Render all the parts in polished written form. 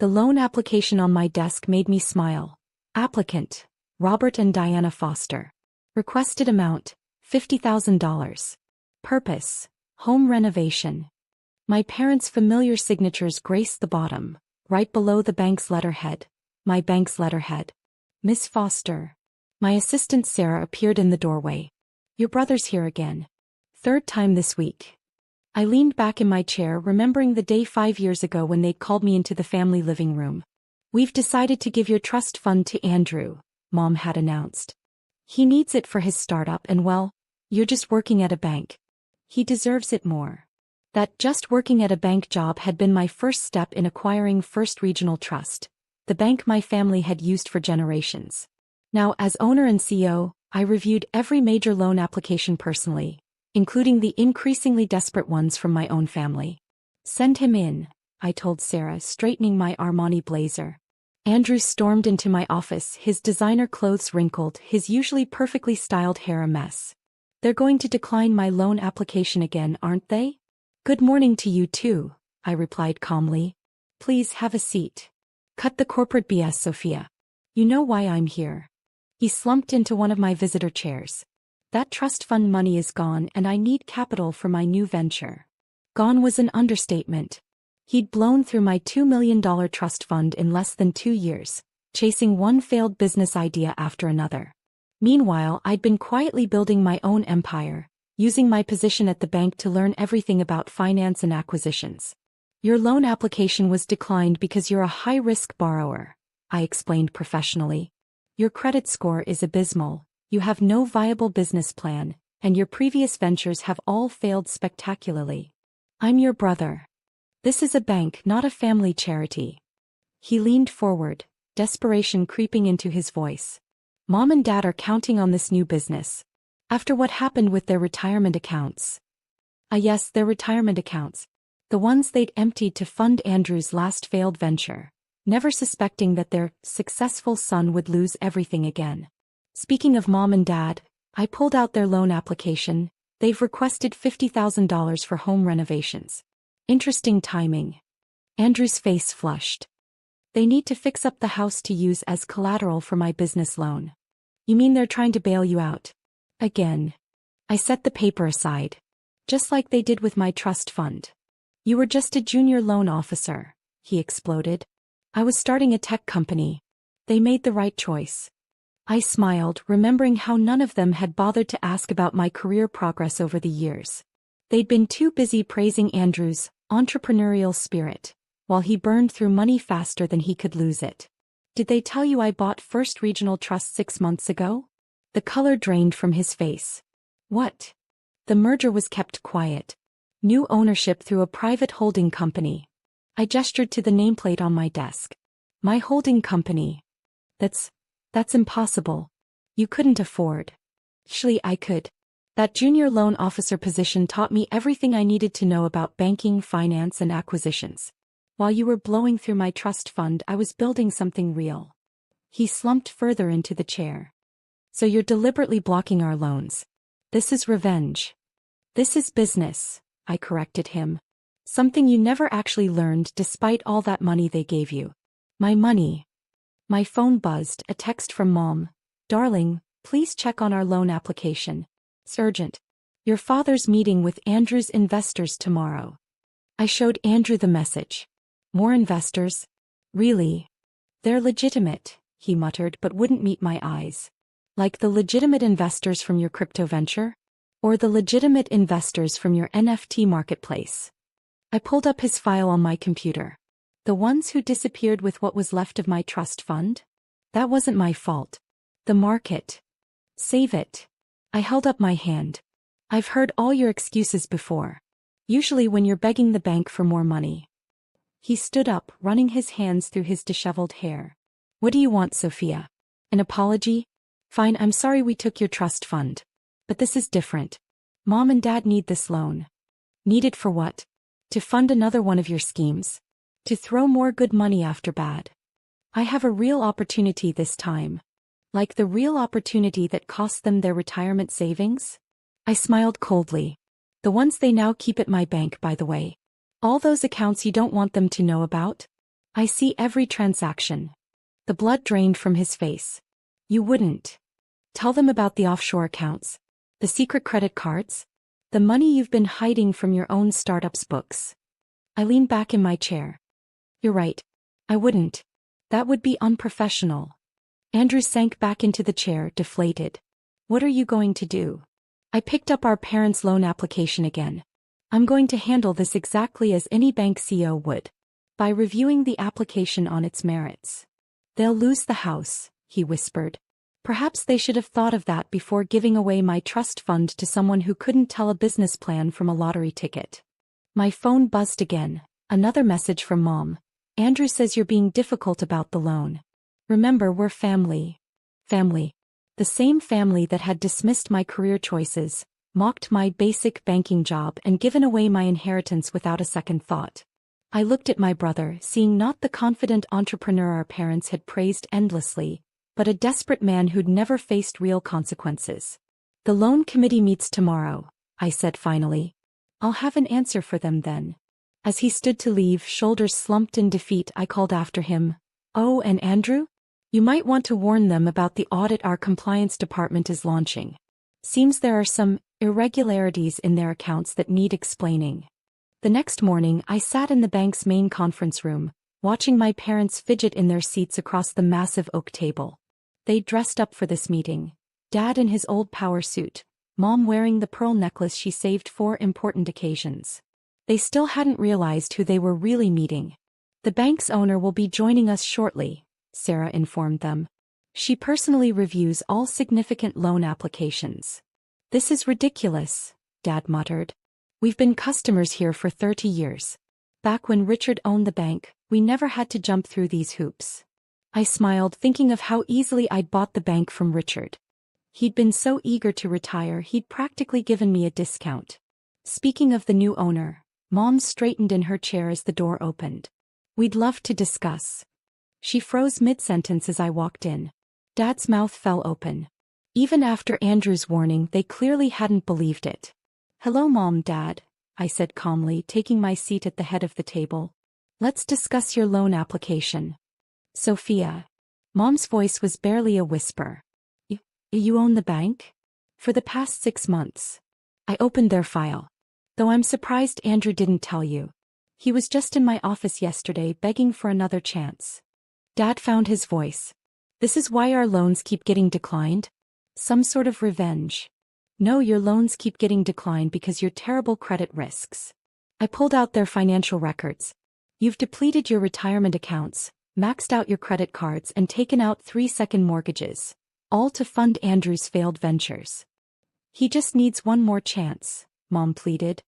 The loan application on my desk made me smile. Applicant: Robert and Diana Foster. Requested amount: $50,000. Purpose: home renovation. My parents' familiar signatures graced the bottom, right below the bank's letterhead. My bank's letterhead. Miss Foster. My assistant Sarah appeared in the doorway. Your brother's here again. Third time this week. I leaned back in my chair, remembering the day 5 years ago when they called me into the family living room. We've decided to give your trust fund to Andrew, Mom had announced. He needs it for his startup and well, you're just working at a bank. He deserves it more. That just working at a bank job had been my first step in acquiring First Regional Trust, the bank my family had used for generations. Now, as owner and CEO, I reviewed every major loan application personally, including the increasingly desperate ones from my own family. Send him in, I told Sarah, straightening my Armani blazer. Andrew stormed into my office, his designer clothes wrinkled, his usually perfectly styled hair a mess. They're going to decline my loan application again, aren't they? Good morning to you too, I replied calmly. Please have a seat. Cut the corporate BS, Sophia. You know why I'm here. He slumped into one of my visitor chairs. That trust fund money is gone and I need capital for my new venture. Gone was an understatement. He'd blown through my $2 million trust fund in less than 2 years, chasing one failed business idea after another. Meanwhile, I'd been quietly building my own empire, using my position at the bank to learn everything about finance and acquisitions. Your loan application was declined because you're a high-risk borrower, I explained professionally. Your credit score is abysmal. You have no viable business plan, and your previous ventures have all failed spectacularly. I'm your brother. This is a bank, not a family charity. He leaned forward, desperation creeping into his voice. Mom and Dad are counting on this new business. After what happened with their retirement accounts. Yes, their retirement accounts. The ones they'd emptied to fund Andrew's last failed venture, never suspecting that their successful son would lose everything again. Speaking of Mom and Dad, I pulled out their loan application. They've requested $50,000 for home renovations. Interesting timing. Andrew's face flushed. They need to fix up the house to use as collateral for my business loan. You mean they're trying to bail you out? Again. I set the paper aside. Just like they did with my trust fund. You were just a junior loan officer, he exploded. I was starting a tech company. They made the right choice. I smiled, remembering how none of them had bothered to ask about my career progress over the years. They'd been too busy praising Andrew's entrepreneurial spirit, while he burned through money faster than he could lose it. Did they tell you I bought First Regional Trust 6 months ago? The color drained from his face. What? The merger was kept quiet. New ownership through a private holding company. I gestured to the nameplate on my desk. My holding company. That's impossible. You couldn't afford. Actually, I could. That junior loan officer position taught me everything I needed to know about banking, finance, and acquisitions. While you were blowing through my trust fund, I was building something real. He slumped further into the chair. So you're deliberately blocking our loans. This is revenge. This is business, I corrected him. Something you never actually learned despite all that money they gave you. My money. My phone buzzed, a text from Mom. Darling, please check on our loan application. It's urgent. Your father's meeting with Andrew's investors tomorrow. I showed Andrew the message. More investors? Really? They're legitimate, he muttered, but wouldn't meet my eyes. Like the legitimate investors from your crypto venture? Or the legitimate investors from your NFT marketplace? I pulled up his file on my computer. The ones who disappeared with what was left of my trust fund? That wasn't my fault. The market. Save it. I held up my hand. I've heard all your excuses before. Usually when you're begging the bank for more money. He stood up, running his hands through his disheveled hair. What do you want, Sophia? An apology? Fine, I'm sorry we took your trust fund. But this is different. Mom and Dad need this loan. Need it for what? To fund another one of your schemes? To throw more good money after bad? I have a real opportunity this time. Like the real opportunity that cost them their retirement savings? I smiled coldly. The ones they now keep at my bank, by the way. All those accounts you don't want them to know about? I see every transaction. The blood drained from his face. You wouldn't tell them about the offshore accounts, the secret credit cards, the money you've been hiding from your own startup's books. I leaned back in my chair. You're right. I wouldn't. That would be unprofessional. Andrew sank back into the chair, deflated. What are you going to do? I picked up our parents' loan application again. I'm going to handle this exactly as any bank CEO would. By reviewing the application on its merits. They'll lose the house, he whispered. Perhaps they should have thought of that before giving away my trust fund to someone who couldn't tell a business plan from a lottery ticket. My phone buzzed again. Another message from Mom. Andrew says you're being difficult about the loan. Remember, we're family. Family. The same family that had dismissed my career choices, mocked my basic banking job and given away my inheritance without a second thought. I looked at my brother, seeing not the confident entrepreneur our parents had praised endlessly, but a desperate man who'd never faced real consequences. The loan committee meets tomorrow, I said finally. I'll have an answer for them then. As he stood to leave, shoulders slumped in defeat, I called after him. Oh, and Andrew? You might want to warn them about the audit our compliance department is launching. Seems there are some irregularities in their accounts that need explaining. The next morning, I sat in the bank's main conference room, watching my parents fidget in their seats across the massive oak table. They dressed up for this meeting. Dad in his old power suit, Mom wearing the pearl necklace she saved for important occasions. They still hadn't realized who they were really meeting. The bank's owner will be joining us shortly, Sarah informed them. She personally reviews all significant loan applications. This is ridiculous, Dad muttered. We've been customers here for 30 years. Back when Richard owned the bank, we never had to jump through these hoops. I smiled, thinking of how easily I'd bought the bank from Richard. He'd been so eager to retire, he'd practically given me a discount. Speaking of the new owner, Mom straightened in her chair as the door opened. We'd love to discuss. She froze mid-sentence as I walked in. Dad's mouth fell open. Even after Andrew's warning, they clearly hadn't believed it. Hello, Mom, Dad, I said calmly, taking my seat at the head of the table. Let's discuss your loan application. Sophia. Mom's voice was barely a whisper. You own the bank? For the past 6 months. I opened their file. Though I'm surprised Andrew didn't tell you. He was just in my office yesterday begging for another chance. Dad found his voice. This is why our loans keep getting declined? Some sort of revenge. No, your loans keep getting declined because you're terrible credit risks. I pulled out their financial records. You've depleted your retirement accounts, maxed out your credit cards and taken out 3-second mortgages. All to fund Andrew's failed ventures. He just needs one more chance, Mom pleaded.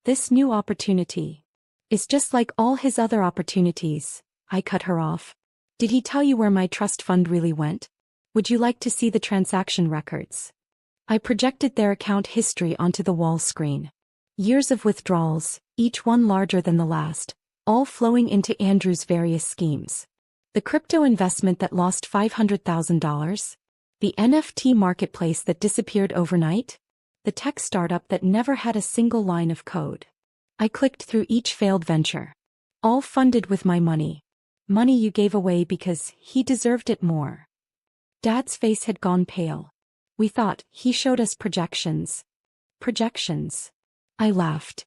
This new opportunity is just like all his other opportunities. I cut her off. Did he tell you where my trust fund really went? Would you like to see the transaction records? I projected their account history onto the wall screen. Years of withdrawals, each one larger than the last, all flowing into Andrew's various schemes. The crypto investment that lost $500,000? The NFT marketplace that disappeared overnight? The tech startup that never had a single line of code. I clicked through each failed venture. All funded with my money. Money you gave away because he deserved it more. Dad's face had gone pale. We thought he showed us projections. Projections. I laughed.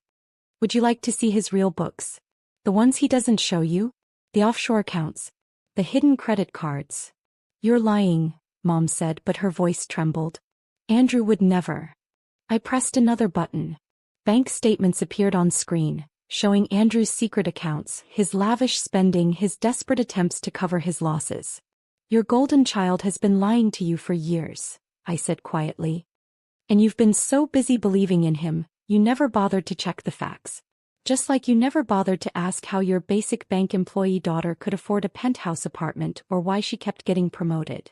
Would you like to see his real books? The ones he doesn't show you? The offshore accounts. The hidden credit cards. You're lying, Mom said, but her voice trembled. Andrew would never. I pressed another button. Bank statements appeared on screen, showing Andrew's secret accounts, his lavish spending, his desperate attempts to cover his losses. Your golden child has been lying to you for years, I said quietly. And you've been so busy believing in him, you never bothered to check the facts. Just like you never bothered to ask how your basic bank employee daughter could afford a penthouse apartment or why she kept getting promoted.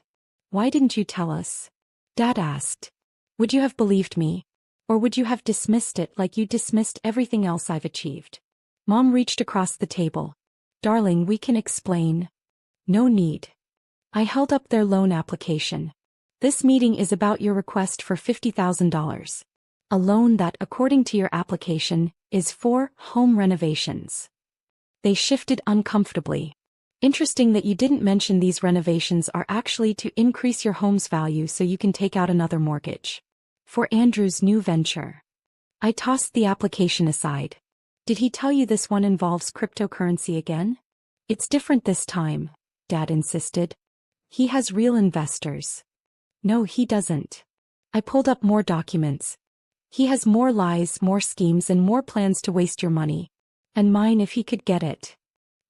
Why didn't you tell us? Dad asked. Would you have believed me? Or would you have dismissed it like you dismissed everything else I've achieved? Mom reached across the table. Darling, we can explain. No need. I held up their loan application. This meeting is about your request for $50,000. A loan that, according to your application, is for home renovations. They shifted uncomfortably. Interesting that you didn't mention these renovations are actually to increase your home's value so you can take out another mortgage. For Andrew's new venture. I tossed the application aside. Did he tell you this one involves cryptocurrency again? It's different this time, Dad insisted. He has real investors. No, he doesn't. I pulled up more documents. He has more lies, more schemes, and more plans to waste your money. And mine if he could get it.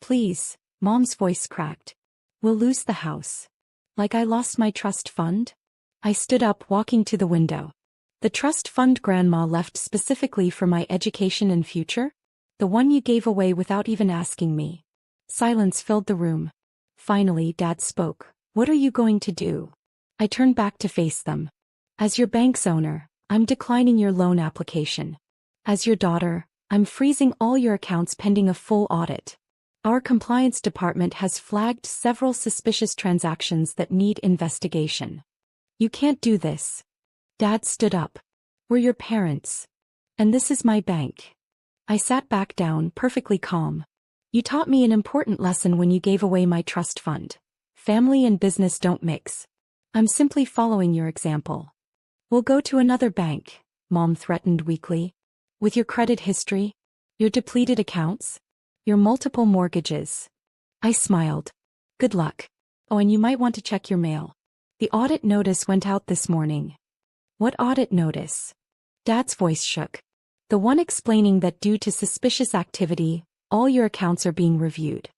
Please, Mom's voice cracked. We'll lose the house. Like I lost my trust fund? I stood up, walking to the window. The trust fund Grandma left specifically for my education and future? The one you gave away without even asking me. Silence filled the room. Finally, Dad spoke. What are you going to do? I turned back to face them. As your bank's owner, I'm declining your loan application. As your daughter, I'm freezing all your accounts pending a full audit. Our compliance department has flagged several suspicious transactions that need investigation. You can't do this. Dad stood up. We're your parents. And this is my bank. I sat back down, perfectly calm. You taught me an important lesson when you gave away my trust fund. Family and business don't mix. I'm simply following your example. We'll go to another bank, Mom threatened weakly. With your credit history, your depleted accounts, your multiple mortgages. I smiled. Good luck. Oh, and you might want to check your mail. The audit notice went out this morning. What audit notice? Dad's voice shook. The one explaining that due to suspicious activity, all your accounts are being reviewed,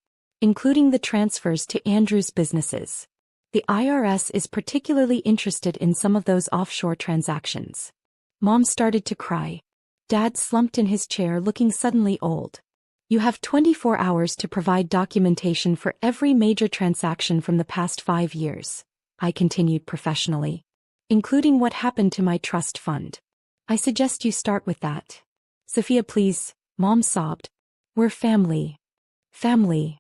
including the transfers to Andrew's businesses. The IRS is particularly interested in some of those offshore transactions. Mom started to cry. Dad slumped in his chair, looking suddenly old. You have 24 hours to provide documentation for every major transaction from the past 5 years, I continued professionally. Including what happened to my trust fund. I suggest you start with that. Sophia, please, Mom sobbed. We're family. Family.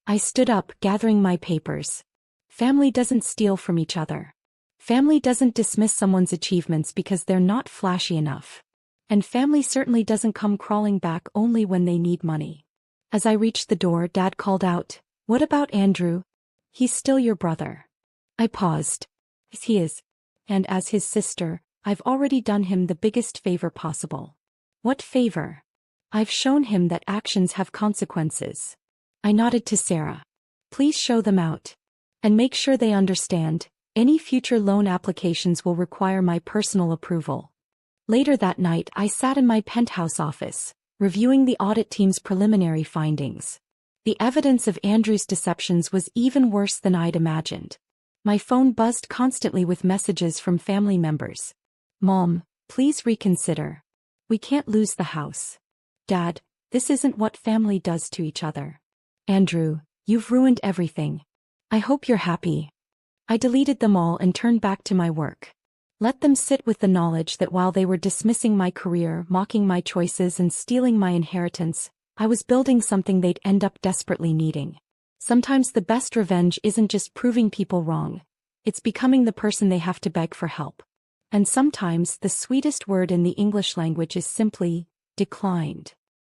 I stood up, gathering my papers. Family doesn't steal from each other. Family doesn't dismiss someone's achievements because they're not flashy enough. And family certainly doesn't come crawling back only when they need money. As I reached the door, Dad called out, What about Andrew? He's still your brother. I paused. He is. And as his sister, I've already done him the biggest favor possible. What favor? I've shown him that actions have consequences. I nodded to Sarah. Please show them out. And make sure they understand, any future loan applications will require my personal approval. Later that night, I sat in my penthouse office, reviewing the audit team's preliminary findings. The evidence of Andrew's deceptions was even worse than I'd imagined. My phone buzzed constantly with messages from family members. Mom, please reconsider. We can't lose the house. Dad, this isn't what family does to each other. Andrew, you've ruined everything. I hope you're happy. I deleted them all and turned back to my work. Let them sit with the knowledge that while they were dismissing my career, mocking my choices, and stealing my inheritance, I was building something they'd end up desperately needing. Sometimes the best revenge isn't just proving people wrong. It's becoming the person they have to beg for help. And sometimes the sweetest word in the English language is simply, declined.